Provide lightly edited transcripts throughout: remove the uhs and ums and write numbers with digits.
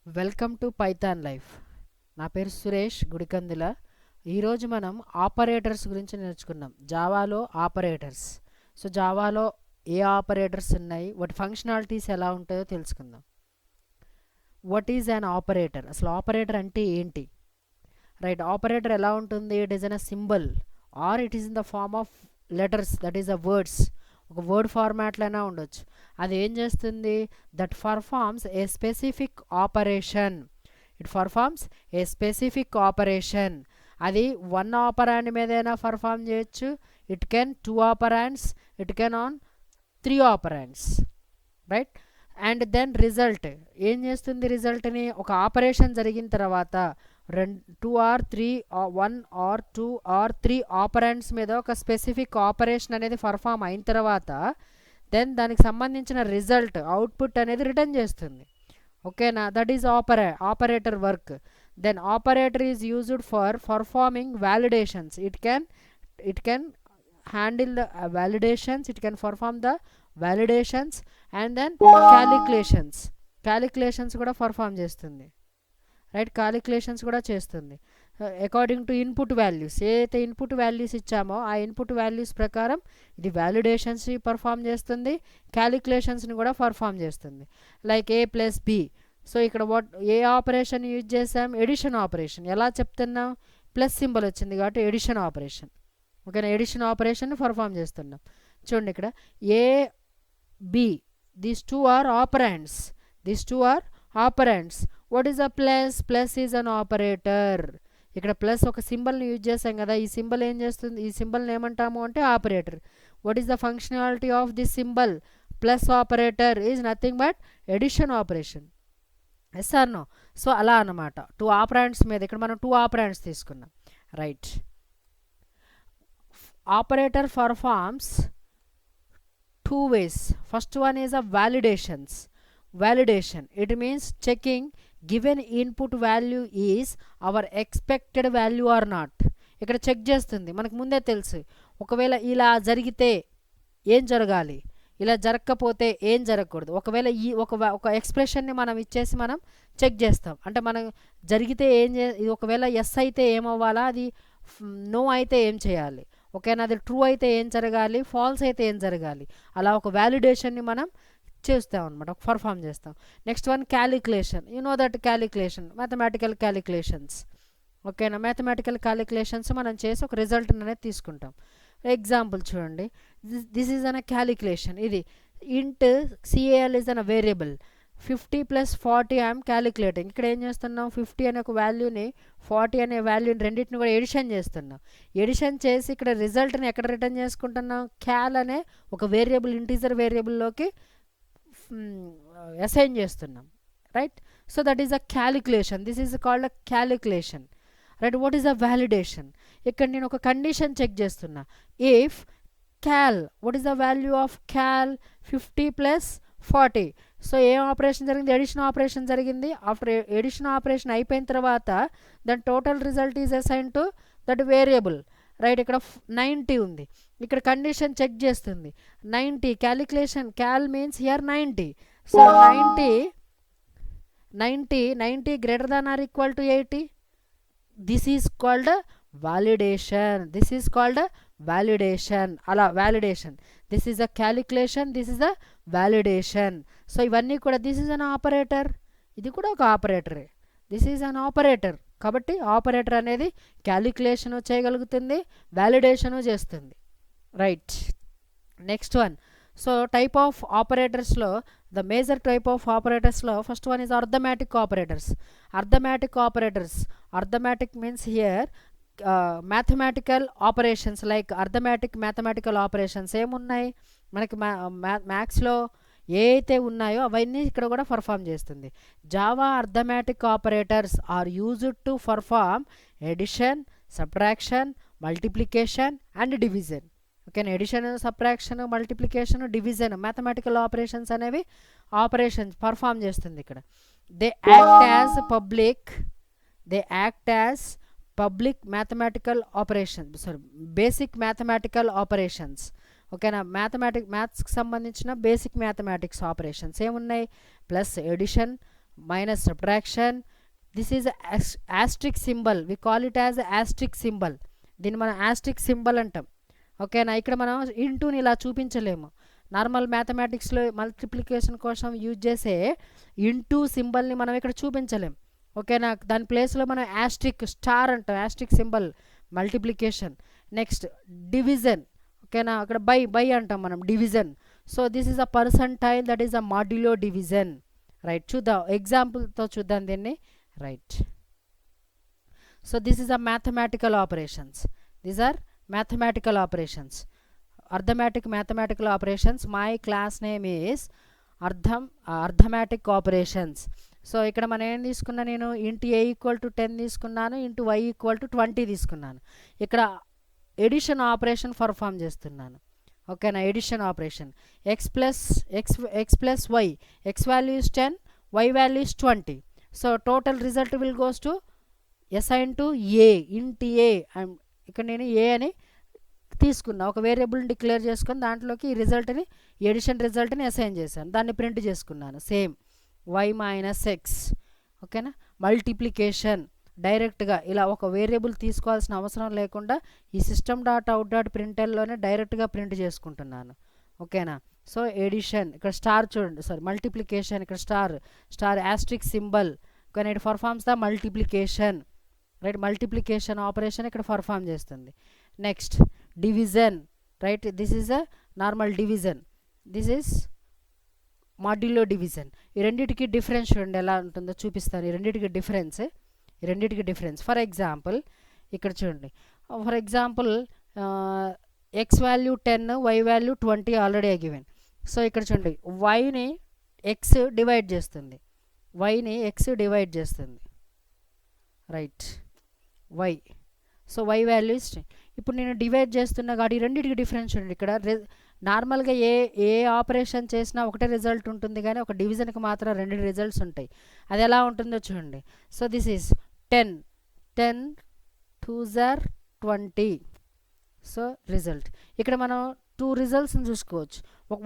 Welcome to Python life. నా పేరు సురేష్ గుడికందుల. ఈరోజు మనం ఆపరేటర్స్ గురించి నేర్చుకున్నాం. జావాలో ఆపరేటర్స్. సో జావాలో ఏ ఆపరేటర్స్ ఉన్నాయి, వాటి ఫంక్షనాలిటీస్ ఎలా ఉంటాయో తెలుసుకుందాం. What is an operator? అసలు ఆపరేటర్ అంటే ఏంటి? రైట్, ఆపరేటర్ ఎలా ఉంటుంది? It is an a symbol or it is in the form of letters, that is a words. ఒక వర్డ్ ఫార్మాట్లైనా ఉండొచ్చు. అది ఏం చేస్తుంది? That performs a specific operation. It performs a specific operation. అది వన్ ఆపరాండ్ మీదైనా పర్ఫామ్ చేయొచ్చు. It can two operands, it can on three operands. Right, and then result ఏం చేస్తుంది? రిజల్ట్ని ఒక ఆపరేషన్ జరిగిన తర్వాత two or three, one or two or three operands మీద ఒక స్పెసిఫిక్ ఆపరేషన్ అనేది పర్ఫామ్ అయిన తర్వాత దెన్ దానికి సంబంధించిన రిజల్ట్ అవుట్పుట్ అనేది రిటర్న్ చేస్తుంది. ఓకేనా? That is operator work. Then operator is used for performing validations. It can handle the validations, it can perform the validations and then calculations కూడా perform చేస్తుంది. రైట్, క్యాలిక్యులేషన్స్ కూడా చేస్తుంది according to input values. ఏదైతే input values ఇచ్చామో ఆ input values ప్రకారం ఇది వ్యాలిడేషన్స్ని perform చేస్తుంది, క్యాలిక్యులేషన్స్ని కూడా పర్ఫామ్ చేస్తుంది. Like A plus B. So ఇక్కడ ఏ ఆపరేషన్ యూజ్ చేసాం? Addition operation. ఎలా చెప్తున్నాం? ప్లస్ సింబల్ వచ్చింది కాబట్టి ఎడిషన్ ఆపరేషన్. ఓకేనా? ఎడిషన్ ఆపరేషన్ పర్ఫామ్ చేస్తున్నాం. చూడండి ఇక్కడ A B, these two are operands. What is a plus? Plus is an operator. ఇక్కడ ప్లస్ ఒక సింబల్ని యూజ్ చేసాం కదా, ఈ సింబల్ ఏం చేస్తుంది? ఈ సింబల్ని ఏమంటాము అంటే operator. What is the functionality of this symbol? Plus operator is nothing but addition operation. Yes or no? So అలా అన్నమాట. టూ ఆపరాండ్స్ మీద ఇక్కడ మనం టూ ఆపరాండ్స్ తీసుకున్నాం. Right, operator performs two ways. First one is a validation. It means checking given input value is our expected value or not. ఇక్కడ check చేస్తుంది. మనకు ముందే తెలుసు ఒకవేళ ఇలా జరిగితే ఏం జరగాలి, ఇలా జరగకపోతే ఏం జరగకూడదు. ఒకవేళ ఈ ఒక ఎక్స్ప్రెషన్ని మనం ఇచ్చేసి మనం చెక్ చేస్తాం. అంటే మనం జరిగితే ఒకవేళ ఎస్ అయితే ఏమవ్వాలా, అది నో అయితే ఏం చేయాలి, ఓకేనా? అది ట్రూ అయితే ఏం జరగాలి, ఫాల్స్ అయితే ఏం జరగాలి. అలా ఒక వ్యాలిడేషన్ని మనం చేస్తాం అనమాట, పర్ఫామ్ చేస్తాం. Next one calculation. That calculation, mathematical calculations. ఓకేనా? మ్యాథమెటికల్ క్యాలిక్యులేషన్స్ మనం చేసి ఒక రిజల్ట్ అనేది తీసుకుంటాం. ఎగ్జాంపుల్ చూడండి, దిస్ ఈజ్ అన్ క్యాలిక్యులేషన్. ఇది ఇంట్ CAL is an variable. 50 + 40 I'm calculating. ఇక్కడ ఏం చేస్తున్నాం? 50 అనే ఒక వాల్యూని 40 అనే వాల్యూని రెండింటిని కూడా ఎడిషన్ చేస్తున్నాం. ఎడిషన్ చేసి ఇక్కడ రిజల్ట్ని ఎక్కడ రిటర్న్ చేసుకుంటున్నాం? క్యాల్ అనే ఒక వేరియబుల్, ఇంటీజర్ వేరియబుల్లోకి అసైన్ చేస్తున్నాం. Right, so that is a calculation. This is called a calculation. Right, what is a validation? ఇక్కడ నేను ఒక కండిషన్ చెక్ చేస్తున్నా. If cal, what is the value of cal? 50 + 40. So ఏం operation జరిగింది? Addition operation జరిగింది. After addition operation అయిపోయిన తర్వాత దాని total result is assign to that variable. Right, ఇక్కడ 90 ఉంది. ఇక్కడ కండిషన్ చెక్ చేస్తుంది 90. Calculation, cal means here 90. So 90 greater than or equal to 80. This is called validation. అలా validation. This is a calculation, this is a validation. So ఇవన్నీ కూడా this is an operator, ఇది కూడా ఒక ఆపరేటరే. This is an operator. కాబట్టి operator అనేది calculation చేయగలుగుతుంది, వ్యాలిడేషను చేస్తుంది. Right, next one. So type of ఆపరేటర్స్లో, ద మేజర్ టైప్ ఆఫ్ ఆపరేటర్స్లో first one is arithmetic operators. Arithmetic means here mathematical operations. Like mathematical operations ఏమున్నాయి మనకి మ్యాథ్స్లో ఏ అయితే ఉన్నాయో అవన్నీ ఇక్కడ కూడా పర్ఫామ్ చేస్తుంది. Java arithmetic operators are used to perform addition, subtraction, multiplication and division. ఓకేనా? Addition, subtraction, multiplication, division, mathematical operations అనేవి ఆపరేషన్స్ పర్ఫామ్ చేస్తుంది ఇక్కడ. They act as public mathematical operations, basic mathematical operations. ఓకేనా? మ్యాథ్స్కి సంబంధించిన బేసిక్ మ్యాథమెటిక్స్ ఆపరేషన్స్ ఏమున్నాయి? Plus addition, minus subtraction. This is asterisk symbol, we call it as asterisk symbol. దీన్ని మనం Austric symbol అంటాం. ఓకేనా, ఇక్కడ మనం ఇంటూని ఇలా చూపించలేము. నార్మల్ మ్యాథమెటిక్స్లో మల్టిప్లికేషన్ కోసం యూజ్ చేసే ఇంటూ సింబల్ని మనం ఇక్కడ చూపించలేం. ఓకేనా, దాని ప్లేస్లో మనం ఆస్ట్రిక్ స్టార్ అంటాం, asterisk symbol multiplication. Next division. ఓకేనా, అక్కడ బై అంటాం మనం division. So this is a percentile, that is a modulo division. Right, చూద్దాం ఎగ్జాంపుల్తో చూద్దాం దీన్ని. Right, so this is a mathematical operations. These are mathematical operations, arithmetic mathematical operations. My class name is arithmetic operations. So ఇక్కడ మనం ఏం తీసుకున్నా, నేను into a = 10 తీసుకున్నాను, ఇంటూ y = 20 తీసుకున్నాను. ఇక్కడ ఎడిషన్ ఆపరేషన్ పర్ఫామ్ చేస్తున్నాను. ఓకేనా, addition operation. x plus y, x value is 10, y value is 20. So total result will goes to assign to a into a. ఇక్కడ నేను ఏ అని తీసుకున్నా, ఒక వేరియబుల్ని డిక్లేర్ చేసుకొని దాంట్లోకి ఈ రిజల్ట్ని, ఎడిషన్ రిజల్ట్ని అసైన్ చేశాను, దాన్ని ప్రింట్ చేసుకున్నాను. Same y - x. ఓకేనా, మల్టిప్లికేషన్ డైరెక్ట్గా ఇలా ఒక వేరియబుల్ తీసుకోవాల్సిన అవసరం లేకుండా ఈ system.out.printlnలోనే డైరెక్ట్గా ప్రింట్ చేసుకుంటున్నాను. ఓకేనా, సో ఎడిషన్ ఇక్కడ స్టార్ చూడండి, సారీ మల్టిప్లికేషన్ ఇక్కడ స్టార్ ఆస్ట్రిక్ సింబల్. ఓకేనా, it performs the multiplication. Right, multiplication operation ఇక్కడ పర్ఫామ్ చేస్తుంది. Next division. Right, this is a normal division, this is modulo division. ఈ రెండింటికి డిఫరెన్స్ చూడండి ఎలా ఉంటుందో చూపిస్తాను. ఈ రెండింటికి డిఫరెన్స్. ఫర్ ఎగ్జాంపుల్ ఇక్కడ చూడండి, for example X value 10, Y value 20 already given. So ఇక్కడ చూడండి, వైని ఎక్స్ డివైడ్ చేస్తుంది, right, y. So y value is, ఇప్పుడు నేను డివైడ్ చేస్తున్నా కాబట్టి రెండింటికి డిఫరెన్స్ చూడండి. ఇక్కడ నార్మల్గా ఏ ఆపరేషన్ చేసినా ఒకటే రిజల్ట్ ఉంటుంది, కానీ ఒక డివిజన్కి మాత్రం 2 రిజల్ట్స్ ఉంటాయి. అది ఎలా ఉంటుందో చూడండి. So this is 10 2s are 20. So result ఇక్కడ మనం 2 రిజల్ట్స్ని చూసుకోవచ్చు.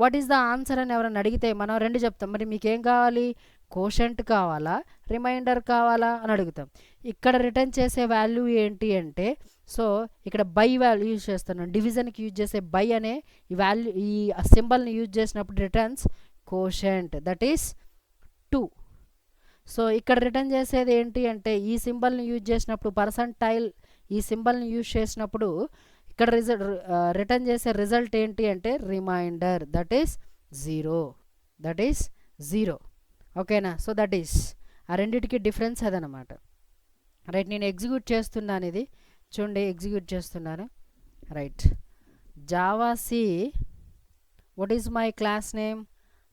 వాట్ ఈస్ ద ఆన్సర్ అని ఎవరైనా అడిగితే మనం 2 చెప్తాం. మరి మీకేం కావాలి, కోషంట్ కావాలా, రిమైండర్ కావాలా అని అడుగుతాం. ఇక్కడ రిటర్న్ చేసే వాల్యూ ఏంటి అంటే, సో ఇక్కడ బై వాల్యూ యూజ్ చేస్తున్నాం. డివిజన్కి యూజ్ చేసే బై అనే ఈ వాల్యూ, ఈ సింబల్ని యూజ్ చేసినప్పుడు returns quotient, that is 2. So ఇక్కడ రిటర్న్ చేసేది ఏంటి అంటే, ఈ సింబల్ని యూజ్ చేసినప్పుడు పర్సంటైల్, ఈ సింబల్ని యూజ్ చేసినప్పుడు ఇక్కడ రిటర్న్ చేసే రిజల్ట్ ఏంటి అంటే రిమైండర్, దట్ ఈస్ 0. ఓకేనా, సో దట్ ఈస్ ఆ రెండింటికి డిఫరెన్స్ అదనమాట. రైట్, నేను ఎగ్జిక్యూట్ చేస్తున్నాను, ఇది చూడండి ఎగ్జిక్యూట్ చేస్తున్నాను. Right, Java C, what is my class name,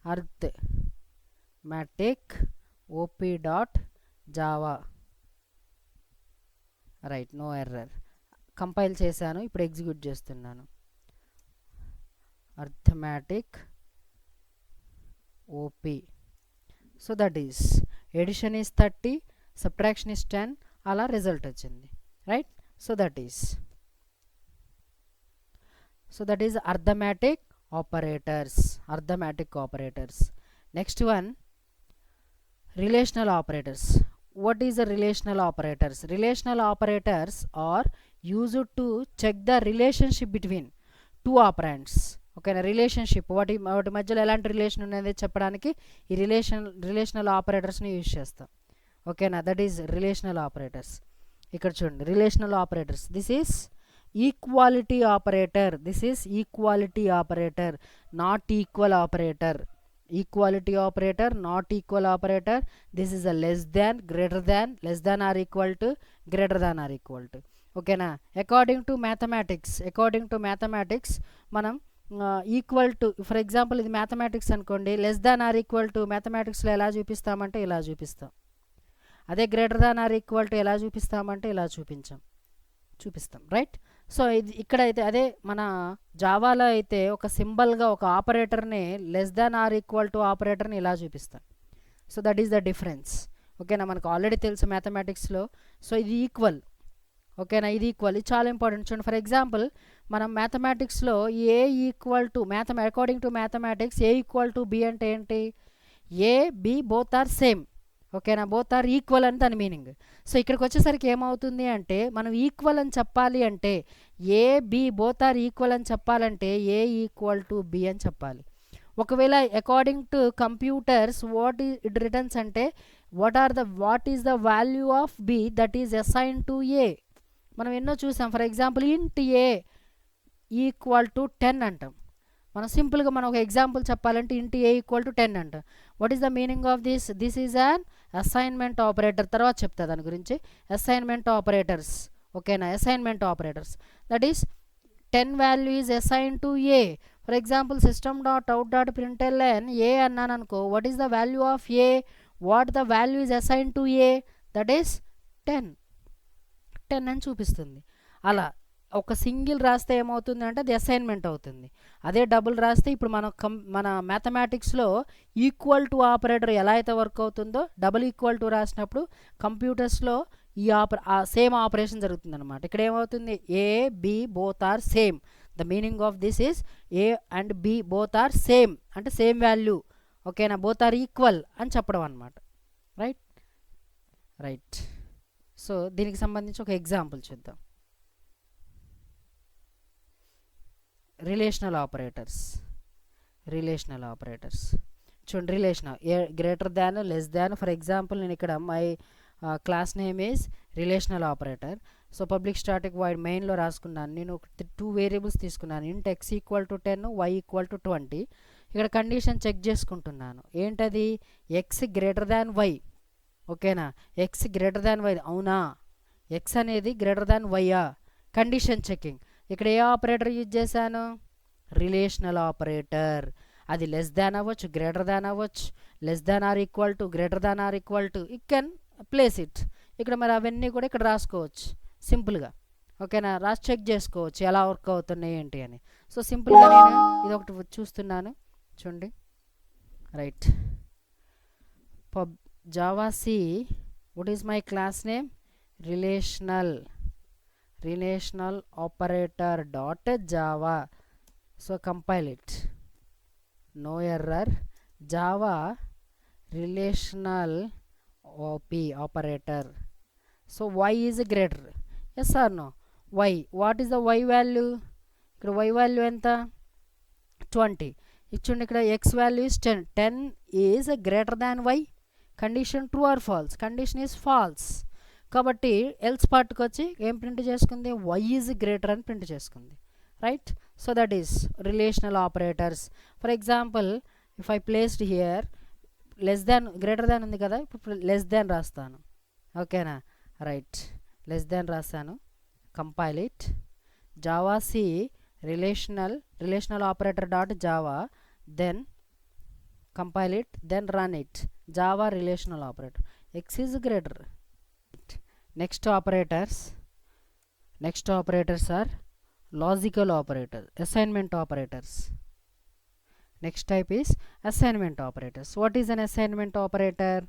arithmetic op.java. Right, no error. Compile చేశాను, ఇప్పుడు ఎగ్జిక్యూట్ చేస్తున్నాను. arithmetic op. So that is addition is 30, subtraction is 10, అలా రిజల్ట్ వచ్చింది. Right, so that is arithmetic operators. Next one, relational operators. What is the relational operators? Relational operators are used to check the relationship between 2 operands. ఓకేనా, relationship వాటి మధ్యలో ఎలాంటి relation ఉన్నది చెప్పడానికి ఈ relational ఆపరేటర్స్ని use చేస్తాం. ఓకేనా, దట్ ఈజ్ రిలేషనల్ ఆపరేటర్స్. ఇక్కడ చూడండి, relational operators, this is equality operator, not equal operator. Equality operator, not equal operator. This is a less than, greater than, less than or equal to, greater than or equal to. ఓకేనా, according to mathematics మనం equal to, for example ఇది mathematics అనుకోండి, less than or equal to మ్యాథమెటిక్స్లో ఎలా చూపిస్తామంటే ఇలా చూపిస్తాం. అదే greater than or equal to ఎలా చూపిస్తామంటే ఇలా చూపిస్తాం. రైట్, సో ఇది ఇక్కడైతే అదే మన జావాలో అయితే ఒక సింబల్గా ఒక ఆపరేటర్ని, less than or equal to ఆపరేటర్ని ఇలా చూపిస్తాం. So that is the difference. ఓకేనా, మనకు ఆల్రెడీ తెలుసు మ్యాథమెటిక్స్లో. సో ఇది ఈక్వల్. ఓకేనా, ఇది ఈక్వల్, ఇది చాలా ఇంపార్టెంట్. చూడండి, ఫర్ ఎగ్జాంపుల్ మనం మ్యాథమెటిక్స్లో A equal to according to mathematics A equal to B అంటే ఏంటి, A B both are same. ఓకేనా, బోత్ ఆర్ ఈక్వల్ అని దాని మీనింగ్. సో ఇక్కడికి వచ్చేసరికి ఏమవుతుంది అంటే మనం ఈక్వల్ అని చెప్పాలి అంటే A B both are equal అని చెప్పాలంటే ఏ ఈక్వల్ టు బి అని చెప్పాలి. ఒకవేళ according to computers what it returns అంటే what is the value of B that is assign to A. మనం ఎన్నో చూసాం. ఫర్ ఎగ్జాంపుల్ ఇంట్ ఏ ఈక్వల్ టు 10 అంటాం. మనం సింపుల్గా మనం ఒక ఎగ్జాంపుల్ చెప్పాలంటే ఇంట్ ఏ ఈక్వల్ టు 10 అంటాం. What is the meaning of this is an assignment operator. తర్వాత చెప్తా దాని గురించి. అసైన్మెంట్ ఆపరేటర్స్, ఓకేనా, assignment operators that is 10 value is assign to A. For example system.out.println ఏ అన్నాను అనుకో, what is the value of A, what the value is assign to A, that is 10 అని చూపిస్తుంది. అలా ఒక సింగిల్ రాస్తే ఏమవుతుంది అంటే అది అసైన్మెంట్ అవుతుంది. అదే డబుల్ రాస్తే ఇప్పుడు మన మ్యాథమెటిక్స్లో ఈక్వల్ టు ఆపరేటర్ ఎలా అయితే వర్క్ అవుతుందో డబుల్ ఈక్వల్ టు రాసినప్పుడు కంప్యూటర్స్లో ఈ సేమ్ ఆపరేషన్ జరుగుతుంది అనమాట. ఇక్కడ ఏమవుతుంది, A B both are same. The meaning of this is A and B both are same అంటే సేమ్ వాల్యూ, ఓకేనా, బోత్ ఆర్ ఈక్వల్ అని చెప్పడం అనమాట. రైట్. సో దీనికి సంబంధించి ఒక ఎగ్జాంపుల్ చూద్దాం. రిలేషనల్ ఆపరేటర్స్ చూడండి. Relational greater than, less than. For example నేను ఇక్కడ my class name is relational operator. So public static void మెయిన్లో రాసుకున్నాను. నేను 2 వేరియబుల్స్ తీసుకున్నాను. Int X equal to 10, Y equal to 20. ఇక్కడ కండిషన్ చెక్ చేసుకుంటున్నాను. ఏంటది, ఎక్స్ గ్రేటర్ దాన్ వై, ఓకేనా, ఎక్స్ గ్రేటర్ దాన్ వై, అవునా, ఎక్స్ అనేది గ్రేటర్ దాన్ వైయా, కండిషన్ చెకింగ్. ఇక్కడ ఏ ఆపరేటర్ యూజ్ చేశాను, రిలేషనల్ ఆపరేటర్. అది లెస్ దాన్ అవ్వచ్చు, గ్రేటర్ దాన్ అవ్వచ్చు, less than or equal to, greater than or equal to, it can place it. ఇక్కడ మరి అవన్నీ కూడా ఇక్కడ రాసుకోవచ్చు సింపుల్గా, ఓకేనా, రాసి చెక్ చేసుకోవచ్చు ఎలా వర్క్ అవుతున్నాయి ఏంటి అని. సో సింపుల్గా నేను ఇది ఒకటి చూస్తున్నాను చూడండి. Right. Java C, what is my class name, relational operator dot java. So compile it, no error. Java relational operator. So y is greater, yes or no, y. What is the y value, ఇక్కడ y value ఎంత, 20. ఇచ్చుండి ఇక్కడ x value is 10 is greater than y. Condition true or false, condition is false. కాబట్టి else పార్ట్కి వచ్చి ఏం print చేసుకుంది, Y is greater అని print చేసుకుంది. Right. So that is relational operators. For example if I placed here less than, greater than ఉంది కదా, ఇప్పుడు లెస్ దాన్ రాస్తాను, ఓకేనా. రైట్, లెస్ దాన్ రాస్తాను. Compile it. Java C relational operator dot Java, then compile it, then run it. Java relational operator, x is greater. Next operators are logical operators, assignment operators. Next type is assignment operators. What is an assignment operator?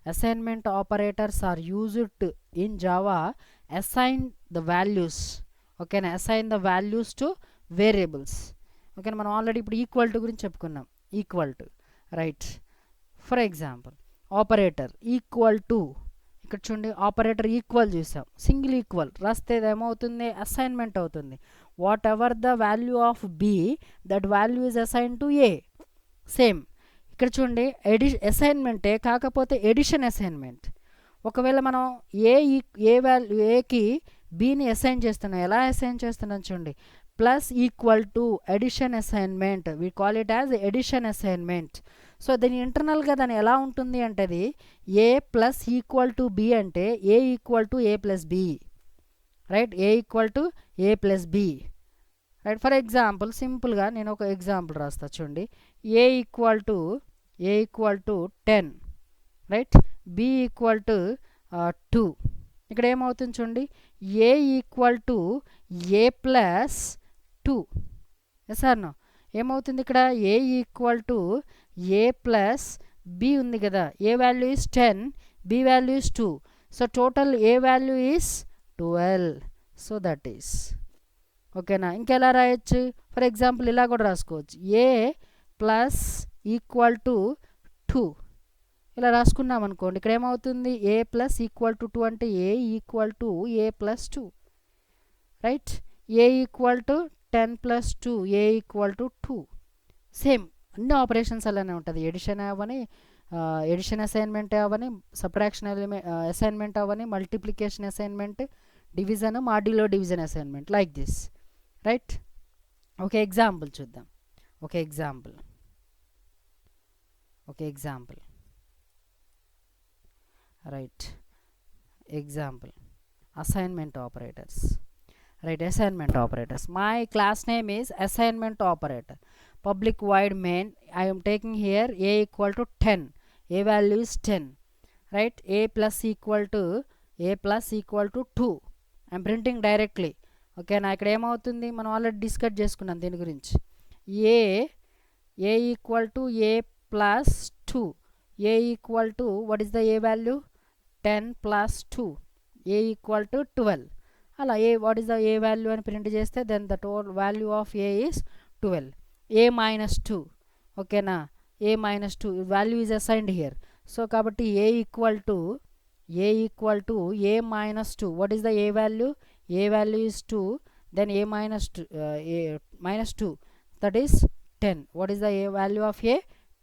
Assignment operators are used in Java, assign the values, okay, assign the values to variables. Okay, మనం already ఇప్పుడు equal to గురించి చెప్పుకున్నాం. Equal to, right. For example operator equal to, ఇక్కడ చూడండి operator equal చూసాం, single equal రాస్తే ఏమవుతుంది, assignment అవుతుంది. Whatever the value of B that value is assign to A. Same ఇక్కడ చూడండి అసైన్మెంటే, కాకపోతే ఎడిషన్ అసైన్మెంట్. ఒకవేళ మనం ఏ వాల్యూ ఏకి బిని అసైన్ చేస్తున్నాం, ఎలా అసైన్ చేస్తున్నాం చూడండి, plus equal to addition assignment, we call it as addition assignment. So దీని ఇంటర్నల్గా దాని ఎలా ఉంటుంది అంటే అది A plus equal to B అంటే A equal to A plus B, right, A equal to A plus B, right. For example సింపుల్గా నేను ఒక ఎగ్జాంపుల్ రాస్తా చూడండి. A equal to 10, right, B equal to 2. ఇక్కడ ఏమవుతుంది చూడండి, A equal to A plus 2, yes or no. ఏమవుతుంది ఇక్కడ A equal to A plus B ఉంది కదా, A value is 10, B value is 2. So total A value is 12. So that is ఓకేనా. ఇంకెలా రాయొచ్చు, ఫర్ ఎగ్జాంపుల్ ఇలా కూడా రాసుకోవచ్చు, ఏ ప్లస్ ఈక్వల్ టు 2, ఇలా రాసుకున్నాం అనుకోండి, ఇక్కడ ఏమవుతుంది, ఏ ప్లస్ ఈక్వల్ టు 2 అంటే A equal to A plus 2, right. A equal to 10 plus 2, A equal to 2. Same అన్ని ఆపరేషన్స్ అలానే ఉంటుంది. ఎడిషన్ అవని, ఎడిషన్ అసైన్మెంట్ అవని, సబ్ట్రాక్షన్ అసైన్మెంట్ అవని, multiplication assignment, division, modulo division assignment, like this, right. ఒక example చూద్దాం. ఒక example right. Example assignment operators, right. Assignment operators. My class name is assignment operator. Public void main, I am taking here a equal to 10, a value is 10, right. A plus equal to 2, I am printing directly. Okay నా ఇక్కడ ఏమవుతుంది, మనం already discuss చేసుకున్నాం దీని గురించి. A equal to A plus 2, A equal to what is the A value, 10 plus 2, A equal to 12. అలా A what is the A value అని print చేస్తే then the total value of A is 12. a minus 2, ఓకేనా, a minus 2 value is assigned here. So కాబట్టి a equal to a minus 2, what is the A value, A value is 2, then a minus 2 that is 10, what is the A value of a,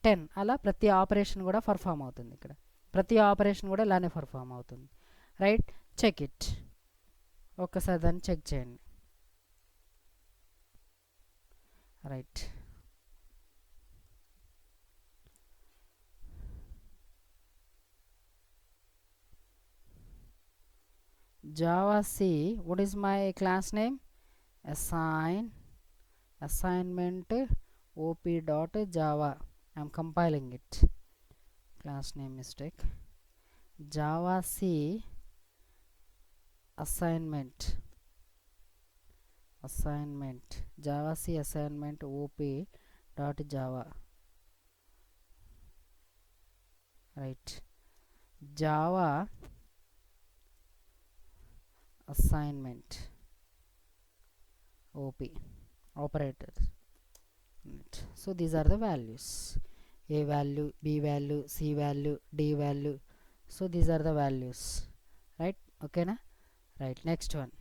10. అలా ప్రతి operation కూడా perform అవుతుంది. ఇక్కడ ప్రతి operation కూడా ఇలానే perform అవుతుంది, రైట్. చెక్ ఇట్, ఒక్కసారి దాన్ని చెక్ చేయండి, right. Java C, what is my class name, assignment op.java. I am compiling it, class name mistake. Java C assignment, Java C assignment op.java, right. Java assignment op operators, right. So these are the values, a value, b value, c value, d value. So these are the values, right. Okay na, right. Next one,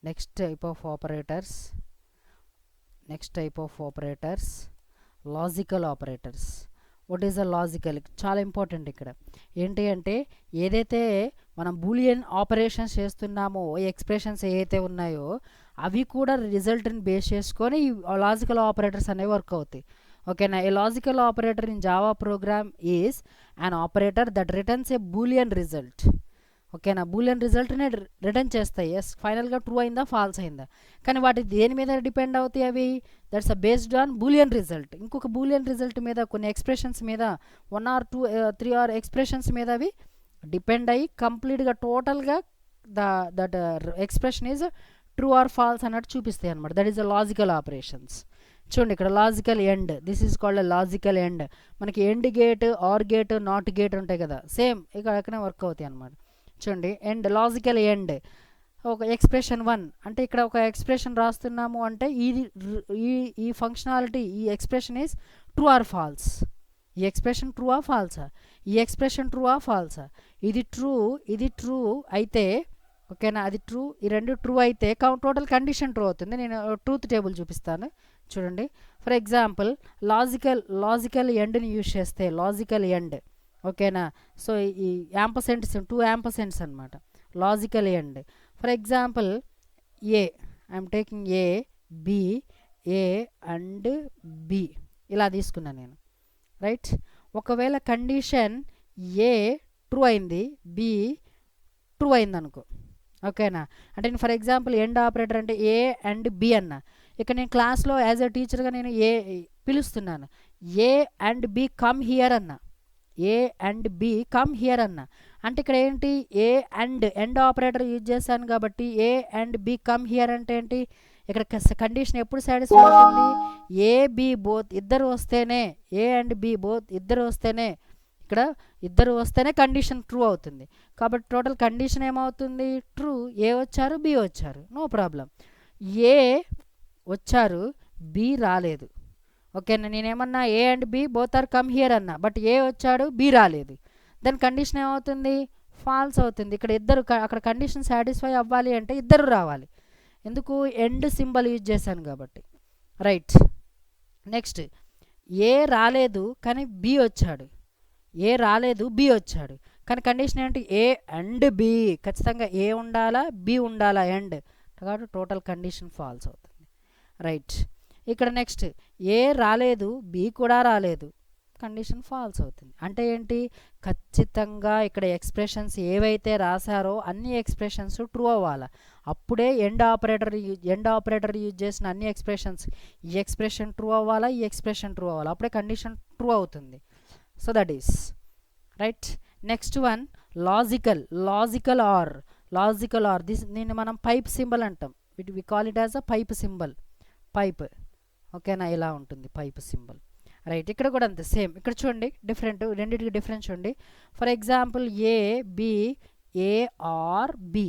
next type of operators, logical operators. What is the logical, చాలా important. ఇక్కడ ఏంటి అంటే ఏదైతే మనం Boolean operations చేస్తున్నామో, expressions ఏవైతే ఉన్నాయో అవి కూడా రిజల్ట్ని బేస్ చేసుకొని ఈ లాజికల్ ఆపరేటర్స్ అనేవి వర్క్ అవుతాయి. ఓకేనా. ఏ logical operator in Java program is an operator that returns A Boolean result. ఓకేనా. బూలియన్ రిజల్ట్ని రిటర్న్ చేస్తాయి. ఎస్, ఫైనల్గా ట్రూ అయిందా ఫాల్స్ అయిందా. కానీ వాటి దేని మీద డిపెండ్ అవుతాయి అవి, that's based on Boolean result. ఇంకొక బూలియన్ రిజల్ట్ మీద, కొన్ని ఎక్స్ప్రెషన్స్ మీద, 1 or 2 3 or ఎక్స్ప్రెషన్స్ మీద అవి డిపెండ్ అయ్యి కంప్లీట్గా టోటల్గా that expression is true or false అన్నట్టు చూపిస్తాయి అనమాట. That is the logical operations. చూడండి ఇక్కడ logical and, this is called logical and. మనకి and gate, or gate, not gate ఉంటాయి కదా, సేమ్ ఇక్కడ వర్క్ అవుతాయి అనమాట. చూడండి ఎండ్, లాజికల్ ఎండ్. ఒక ఎక్స్ప్రెషన్ 1 అంటే ఇక్కడ ఒక ఎక్స్ప్రెషన్ రాస్తున్నాము అంటే ఇది ఈ ఫంక్షనాలిటీ, ఈ expression is true or false. ఈ ఎక్స్ప్రెషన్ ట్రూ ఆ ఫాల్సా, ఈ ఎక్స్ప్రెషన్ ట్రూ ఆ ఫాల్సా. ఇది ట్రూ అయితే ఓకేనా, అది ట్రూ, ఈ రెండు ట్రూ అయితే టోటల్ కండిషన్ ట్రూ అవుతుంది. నేను ట్రూత్ టేబుల్ చూపిస్తాను చూడండి. ఫర్ ఎగ్జాంపుల్ లాజికల్ ఎండ్ని యూజ్ చేస్తే, లాజికల్ ఎండ్ ఓకేనా. సో ఈ యాంపర్సెంట్స్, 2 యాంపర్సెంట్స్ అనమాట logical and. For example I'm taking A and B ఇలా తీసుకున్నాను నేను, రైట్. ఒకవేళ కండిషన్ ఏ ట్రూ అయింది, బి ట్రూ అయింది అనుకో, ఓకేనా. అంటే నేను ఫర్ ఎగ్జాంపుల్ ఎండ్ ఆపరేటర్ అంటే ఏ అండ్ బి అన్న. ఇక్కడ నేను క్లాస్లో యాజ్ ఎ టీచర్గా నేను ఏ పిలుస్తున్నాను, A and B come here అన్న, A and B come here అన్న. అంటే ఇక్కడ ఏంటి, A and and operator use చేశాను కాబట్టి A and B come here అంటే ఏంటి, ఇక్కడ కండిషన్ ఎప్పుడు సాటిస్ఫై అవుతుంది, ఏ బి బోత్ ఇద్దరు వస్తేనే, ఏ అండ్ బి బోత్ ఇద్దరు వస్తేనే, ఇక్కడ ఇద్దరు వస్తేనే కండిషన్ ట్రూ అవుతుంది. కాబట్టి టోటల్ కండిషన్ ఏమవుతుంది, ట్రూ. ఏ వచ్చారు, బి వచ్చారు, నో ప్రాబ్లం. ఏ వచ్చారు, బి రాలేదు, ఓకేనా, నేనేమన్నా A and B both are come here అన్నా, బట్ ఏ వచ్చాడు బి రాలేదు, దాని కండిషన్ ఏమవుతుంది, ఫాల్స్ అవుతుంది. ఇక్కడ ఇద్దరు అక్కడ కండిషన్ సాటిస్ఫై అవ్వాలి అంటే ఇద్దరు రావాలి, ఎందుకు ఎండ్ సింబల్ యూజ్ చేశాను కాబట్టి. రైట్, నెక్స్ట్ ఏ రాలేదు కానీ బి వచ్చాడు, ఏ రాలేదు బి వచ్చాడు, కానీ కండిషన్ ఏంటి, ఏ అండ్ బి, ఖచ్చితంగా ఏ ఉండాలా బి ఉండాలా ఎండ్, కాబట్టి టోటల్ కండిషన్ ఫాల్స్ అవుతుంది. రైట్, ఇక్కడ నెక్స్ట్ ఏ రాలేదు బి కూడా రాలేదు, కండిషన్ ఫాల్స్ అవుతుంది. అంటే ఏంటి, ఖచ్చితంగా ఇక్కడ ఎక్స్ప్రెషన్స్ ఏవైతే రాశారో అన్ని ఎక్స్ప్రెషన్స్ ట్రూ అవ్వాలి, అప్పుడే ఎండ్ ఆపరేటర్ యూజ్ చేసిన అన్ని ఎక్స్ప్రెషన్స్, ఈ ఎక్స్ప్రెషన్ ట్రూ అవ్వాలా ఈ ఎక్స్ప్రెషన్ ట్రూ అవ్వాలి, అప్పుడే కండిషన్ ట్రూ అవుతుంది. So that is right. Next one logical or దీన్ని మనం పైప్ సింబల్ అంటాం, we call it as a pipe symbol, pipe. ఓకేనా, ఇలా ఉంటుంది పైప్ సింబల్. రైట్, ఇక్కడ కూడా అంతే సేమ్. ఇక్కడ చూడండి డిఫరెంట్, రెండింటికి డిఫరెన్స్ చూడండి. For example A B, A or B,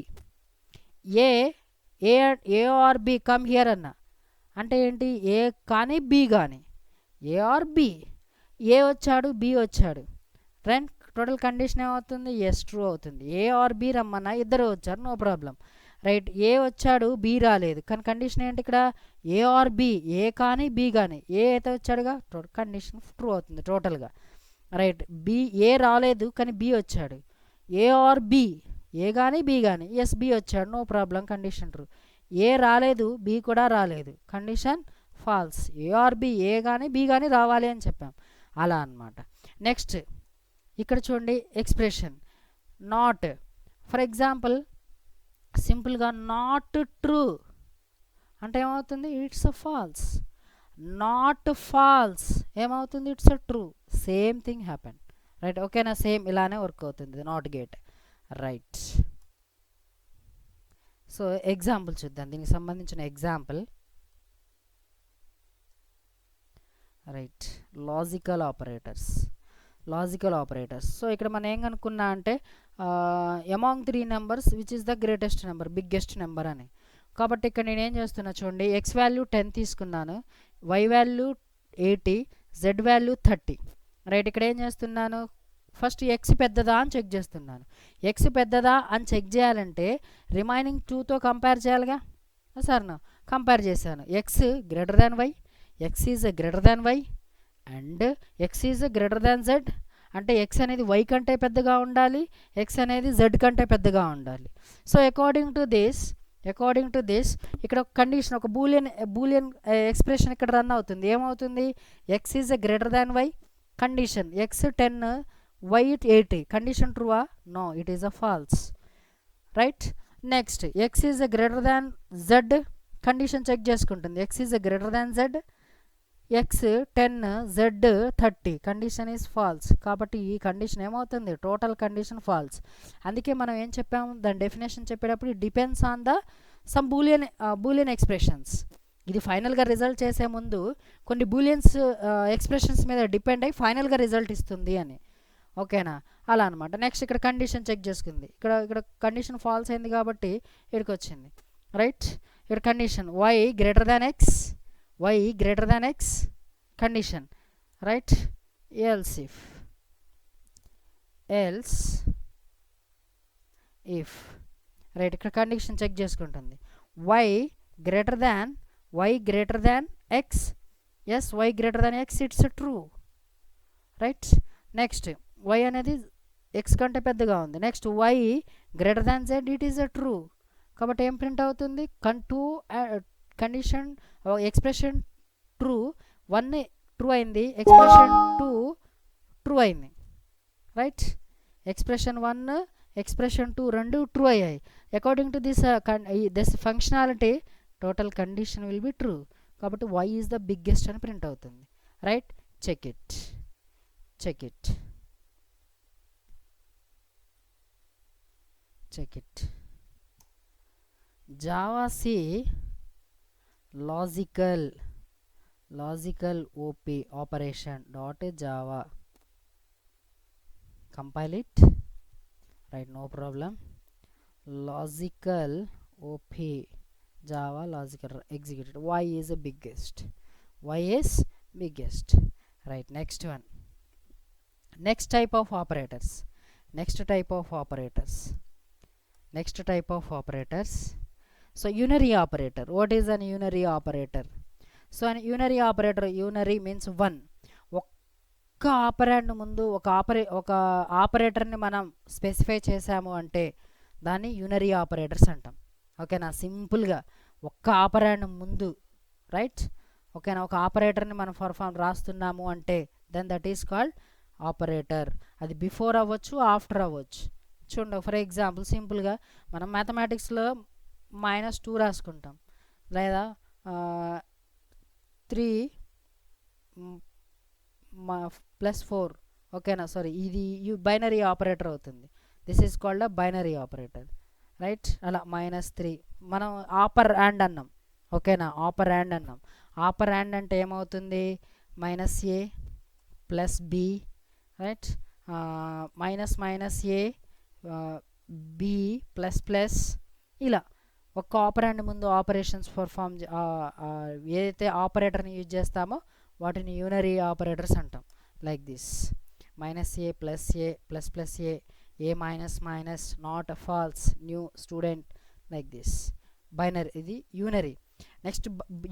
A or B come here అన్న అంటే ఏంటి, ఏ కానీ బి కానీ, ఏ ఆర్ బి, ఏ వచ్చాడు బి వచ్చాడు, రైట్, టోటల్ కండిషన్ ఏమవుతుంది, ఎస్ ట్రూ అవుతుంది. ఏ ఆర్ బి రమ్మన్నా ఇద్దరు వచ్చారు, నో ప్రాబ్లం. రైట్, ఏ వచ్చాడు బి రాలేదు, కానీ కండిషన్ ఏంటి ఇక్కడ, ఏ ఆర్ బి, ఏ కానీ బి కానీ, ఏ అయితే వచ్చాడుగా కండిషన్ ట్రూ అవుతుంది టోటల్గా. రైట్, బి ఏ రాలేదు కానీ బి వచ్చాడు, ఏ ఆర్ బి, ఏ కానీ బి కానీ, ఎస్ బి వచ్చాడు, no problem, condition true. A రాలేదు బి కూడా రాలేదు, condition false. A or B, A కానీ బి కానీ రావాలి అని చెప్పాం, అలా అన్నమాట. నెక్స్ట్ ఇక్కడ చూడండి ఎక్స్ప్రెషన్ నాట్, ఫర్ ఎగ్జాంపుల్ సింపుల్గా నాట్ ట్రూ అంటే ఏమవుతుంది, it's a false. Not false ఏమవుతుంది, it's a true. Same thing happen. Right, ఓకేనా, సేమ్ ఇలానే వర్క్ అవుతుంది not gate. Right, so example చూద్దాం, దీనికి సంబంధించిన example. Right, logical operators. So ఇక్కడ మనం ఏం కనుక్కున్నా అంటే among 3 numbers which is the greatest number, biggest number అని. కాబట్టి ఇక్కడ నేను ఏం చేస్తున్నా చూడండి, ఎక్స్ వాల్యూ 10 తీసుకున్నాను, y value 80, z value 30. Right, ఇక్కడ ఏం చేస్తున్నాను, ఫస్ట్ ఎక్స్ పెద్దదా అని చెక్ చేస్తున్నాను. ఎక్స్ పెద్దదా అని చెక్ చేయాలంటే రిమైనింగ్ 2తో కంపేర్ చేయాలిగా. సరేనా, కంపేర్ చేశాను, x greater than y, x is greater than y and x is greater than z, అంటే ఎక్స్ అనేది వై కంటే పెద్దగా ఉండాలి, ఎక్స్ అనేది జెడ్ కంటే పెద్దగా ఉండాలి. సో అకార్డింగ్ టు దిస్ ఇక్కడ ఒక కండిషన్, ఒక బూలియన్ ఎక్స్ప్రెషన్ ఇక్కడ రన్ అవుతుంది. ఏమవుతుంది, x is greater than y, condition x 10 y 80, condition ట్రూవా, no it is a false. Right, next x is greater than z, condition check చేసుకుంటుంది, x is greater than z, x 10 z 30, condition is false. కాబట్టి ఈ condition ఏమవుతుంది, total condition false. అందుకే మనం ఏం చెప్పాము, దాని డెఫినేషన్ చెప్పేటప్పుడు it depends on the sum Boolean expressions. ఇది ఫైనల్గా రిజల్ట్ చేసే ముందు కొన్ని బూలియన్స్ ఎక్స్ప్రెషన్స్ మీద డిపెండ్ అయ్యి ఫైనల్గా రిజల్ట్ ఇస్తుంది అని. ఓకేనా, అలా అనమాట. నెక్స్ట్ ఇక్కడ కండిషన్ చెక్ చేసుకుంది, ఇక్కడ కండిషన్ ఫాల్స్ అయింది కాబట్టి ఇక్కడికి వచ్చింది. రైట్, ఇక్కడ condition y greater than x, condition. Right, else if right, ఇక్కడ కండిషన్ చెక్ చేసుకుంటుంది, y greater than x, yes y greater than x, it's true. Right, next y అనేది ఎక్స్ కంటే పెద్దగా ఉంది, next y greater than z, it is a true. కాబట్టి ఏం print అవుతుంది, condition expression true, 1 true అయింది, expression 2 true అయింది. Right, expression 1 expression 2 రెండు ట్రూ అయ్యాయి. According to this functionality total condition will be true. కాబట్టి వై ఈజ్ ద బిగ్గెస్ట్ అని print అవుతుంది. Right, check it. Java C logical op operation dot java, compile it. Right, no problem. Logical op java logical executed. Y is the biggest biggest. Right, next one. Next type of operators. Next type of operators. Next type of operators. So unary operator. What is an unary operator? So an unary operator, unary means one. ఒక్క operand ముందు ఒక ఆపరేటర్ని మనం specify చేసాము అంటే దాన్ని unary operators అంటాం. ఓకేనా, సింపుల్గా ఒక్క ఆపరాండ్ ముందు, రైట్. ఓకేనా, ఒక ఆపరేటర్ని మనం రాస్తున్నాము అంటే then that is called operator. అది బిఫోర్ అవ్వచ్చు, ఆఫ్టర్ అవ్వచ్చు. చూడండి, ఫర్ ఎగ్జాంపుల్ సింపుల్గా మనం మ్యాథమెటిక్స్లో -2 రాసుకుంటాం, లేదా 3 +4. ఓకేనా, సారీ, ఇది బైనరీ ఆపరేటర్ అవుతుంది. This is called a binary operator, right. అలా -3 మనం ఆపర్ యాండ్ అన్నాం. ఓకేనా, ఆపర్ యాండ్ అన్నాం. ఆపర్ యాండ్ అంటే ఏమవుతుంది? -a + b, right. -a b ++ ఇలా ఒక ఆపరాండ్ ముందు ఆపరేషన్స్ పర్ఫామ్ ఏదైతే ఆపరేటర్ని యూజ్ చేస్తామో వాటిని యూనరీ ఆపరేటర్స్ అంటాం. Like this -a +a ++a a not false new student, like this binary. ఇది యూనరీ. నెక్స్ట్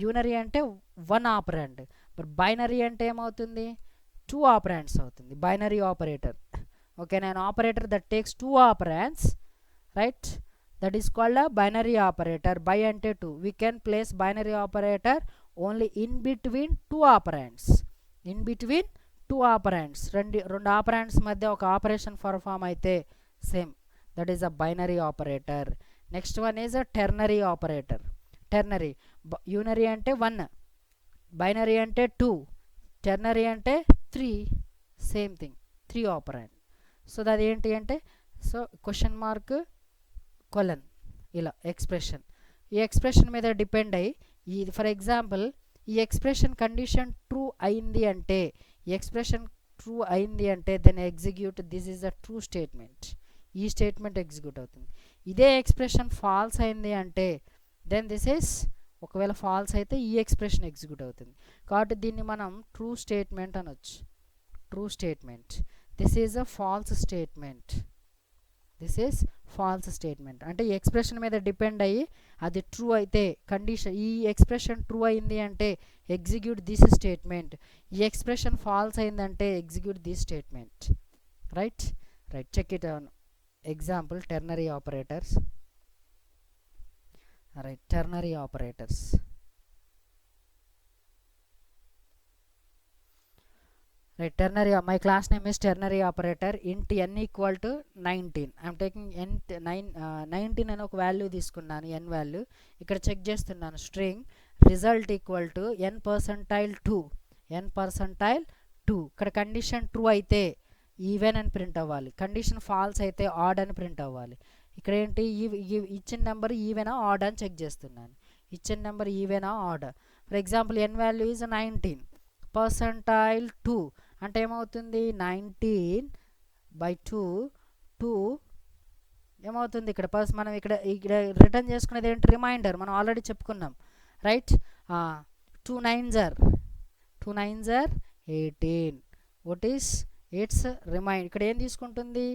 యూనరీ అంటే వన్ ఆపరాండ్. బట్ బైనరీ అంటే ఏమవుతుంది? 2 ఆపరాండ్స్ అవుతుంది బైనరీ ఆపరేటర్. ఓకేనా, an operator that takes 2 operands, right, that is called a binary operator. By ante 2, we can place binary operator only in between 2 operands. In between 2 operands, రెండు operands మధ్య ఒక operation perform అయితే same, that is a binary operator. Next one is a ternary operator. Ternary, unary అంటే 1, binary అంటే 2, ternary అంటే 3, same thing, 3 operand. So అది ఏంటి అంటే, సో క్వశ్చన్ మార్క్ కొలన్, ఇలా ఎక్స్ప్రెషన్. ఈ ఎక్స్ప్రెషన్ మీద డిపెండ్ అయ్యి ఇది, ఫర్ ఎగ్జాంపుల్ ఈ ఎక్స్ప్రెషన్ కండిషన్ ట్రూ అయింది అంటే, ఈ ఎక్స్ప్రెషన్ ట్రూ అయింది అంటే then execute, this is a true statement. ఈ స్టేట్మెంట్ ఎగ్జిక్యూట్ అవుతుంది. ఇదే ఎక్స్ప్రెషన్ ఫాల్స్ అయింది అంటే దెన్ దిస్ ఈస్, ఒకవేళ ఫాల్స్ అయితే ఈ ఎక్స్ప్రెషన్ ఎగ్జిక్యూట్ అవుతుంది. కాబట్టి దీన్ని మనం ట్రూ స్టేట్మెంట్ అనొచ్చు. True statement. This is a false statement. This is false statement అంటే ఈ ఎక్స్ప్రెషన్ మీద డిపెండ్ అయ్యి అది ట్రూ అయితే కండిషన్, ఈ ఎక్స్ప్రెషన్ ట్రూ అయింది అంటే ఎగ్జిక్యూట్ దిస్ స్టేట్మెంట్, ఈ ఎక్స్ప్రెషన్ ఫాల్స్ అయిందంటే execute this statement, right. Right, check it on example ternary operators. Right, ternary operators. Right, ternary, my class name is ternary operator. Int n equal to 19. I am taking 19 అని ఒక value తీసుకున్నాను, n value. ఇక్కడ check చేస్తున్నాను, string result equal to n%2. ఇక్కడ condition true అయితే even అని print అవ్వాలి, condition false అయితే ఆడ్ అని ప్రింట్ అవ్వాలి. ఇక్కడ ఏంటి, ఇచ్చిన నెంబర్ ఈవెనా ఆడ్ అని చెక్ చేస్తున్నాను. ఇచ్చిన నెంబర్ ఈవెనా odd. For example n value is 19, %2 అంటే ఏమవుతుంది, 19/2 ఏమవుతుంది ఇక్కడ మనం ఇక్కడ రిటర్న్ చేసుకునేది ఏంటి, రిమైండర్. మనం ఆల్రెడీ చెప్పుకున్నాం, right. 2 9s are 18. What is its remainder. ఇక్కడ ఏం తీసుకుంటుంది,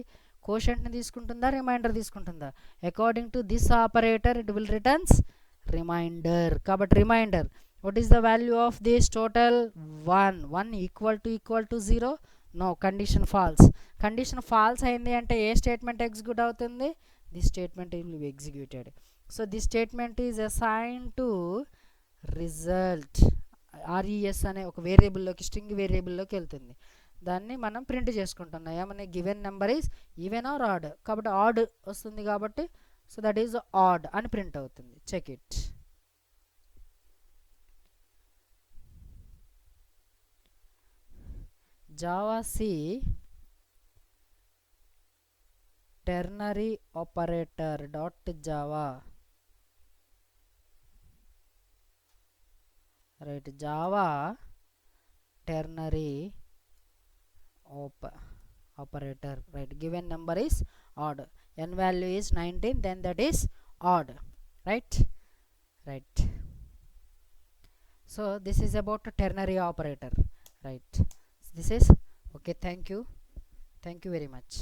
కోషెంట్ని తీసుకుంటుందా, రిమైండర్ తీసుకుంటుందా? According to this operator it will returns remainder. కాబట్టి remainder. What is the value of this total? 1 equal to 0? No, condition false. Condition false అయింది అంటే ఏ statement execute అవుతుంది, this statement will be executed. So this statement is assigned to result. RES అనే ఒక వేరియబుల్లోకి, string వేరియబుల్లోకి వెళ్తుంది. దాన్ని మనం print చేసుకుంటున్నాం. ఏమన్నా given number is even or odd. కాబట్టి ఆడ్ వస్తుంది కాబట్టి సో దట్ ఈజ్ ఆడ్ అని ప్రింట్ అవుతుంది. Check it. Java C ternary operator .java. Right, Java ternary operator. Right, given number is odd, n value is 19, then that is odd, right. Right, So this is about a ternary operator, right? This is okay. Thank you very much.